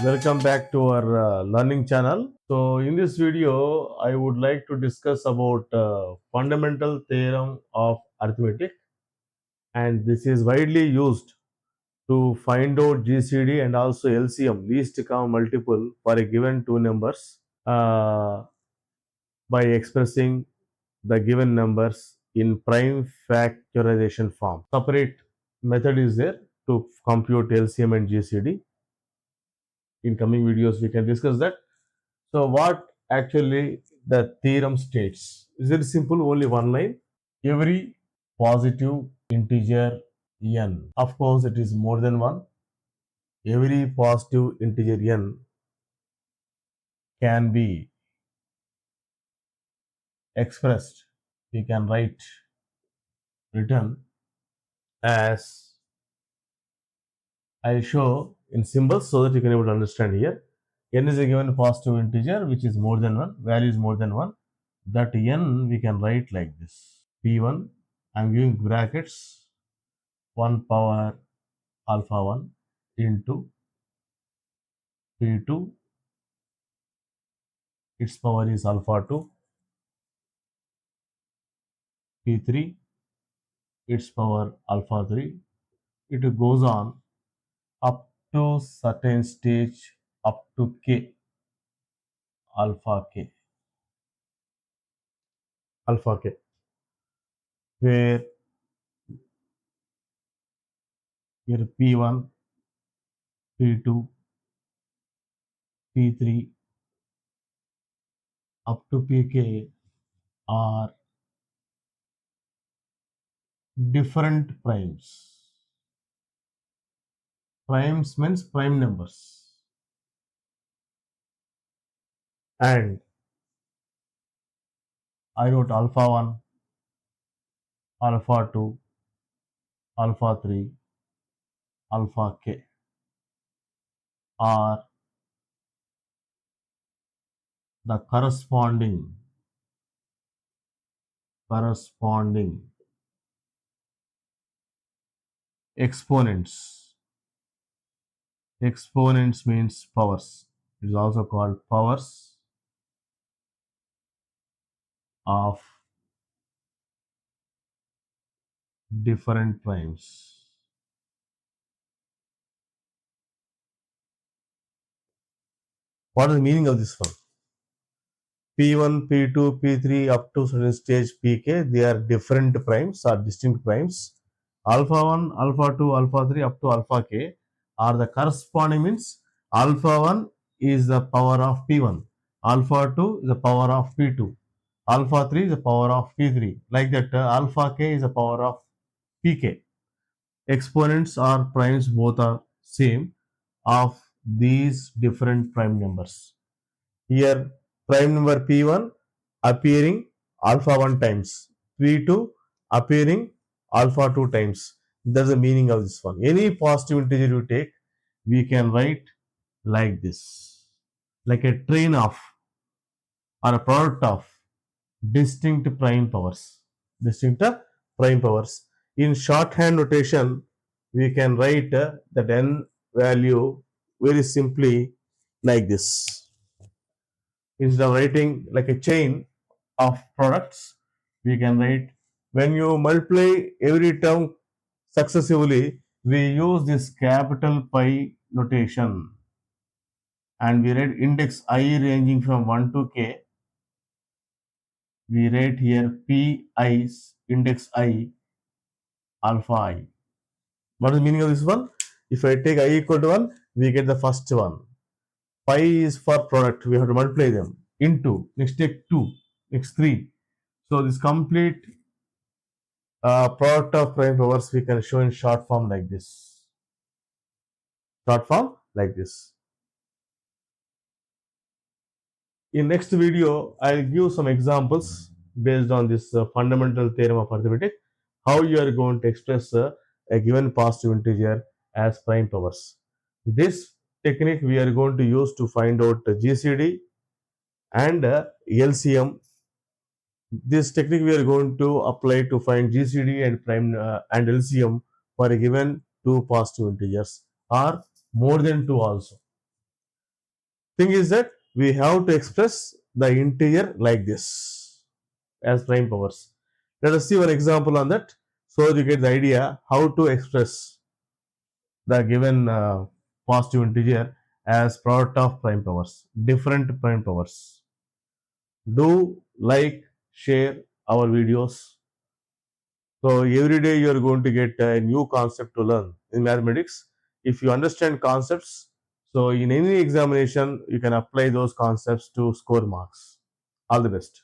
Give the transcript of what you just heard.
Welcome back to our learning channel. So in this video, I would like to discuss about fundamental theorem of arithmetic, and this is widely used to find out GCD and also LCM, least common multiple, for a given two numbers by expressing the given numbers in prime factorization form. Separate method is there to compute LCM and GCD. In coming videos, we can discuss that. So what actually the theorem states? Is very simple, only one line. Every positive integer n, of course it is more than one. Every positive integer n can be expressed. We can write written as, I'll show in symbols so that you can able to understand here. N is a given positive integer which is more than 1, value is more than 1. That n we can write like this. P1, I am giving brackets, 1 power alpha 1 into P2, its power is alpha 2, P3, its power alpha 3. It goes on up to certain stage, up to k, alpha k, where here P1, P2, P3 up to Pk are different primes. Primes means prime numbers. And I wrote alpha 1, alpha 2, alpha 3, alpha k are the corresponding exponents. Exponents means powers. It is also called powers of different primes. What is the meaning of this one? P1, P2, P3 up to certain stage Pk, they are different primes or distinct primes. Alpha 1, alpha 2, alpha 3 up to alpha k are the corresponding, means alpha 1 is the power of P1, alpha 2 is the power of P2, alpha 3 is the power of P3. Like that, alpha k is the power of Pk. Exponents or primes both are same of these different prime numbers. Here prime number P1 appearing alpha 1 times, P2 appearing alpha 2 times. That's the meaning of this one. Any positive integer you take, we can write like this, like a train of or a product of distinct prime powers. In shorthand notation, we can write that n value very simply like this. Instead of writing like a chain of products, we can write, when you multiply every term successively, we use this capital pi notation, and we write index I ranging from 1 to k. We write here Pi's index I alpha I. What is the meaning of this one? If I take I equal to 1, we get the first one. Pi is for product, we have to multiply them into, next take 2, next 3. So this complete product of prime powers we can show in short form like this. In next video, I'll give some examples based on this fundamental theorem of arithmetic, how you are going to express a given positive integer as prime powers. This technique we are going to use to find out GCD and LCM. This technique we are going to apply to find GCD and prime and LCM for a given two positive integers or more than two also. Thing is that we have to express the integer like this as prime powers. Let us see one example on that so you get the idea how to express the given positive integer as product of prime powers, different prime powers. Do like, share our videos. So every day you are going to get a new concept to learn in mathematics. If you understand concepts, so in any examination you can apply those concepts to score marks. All the best.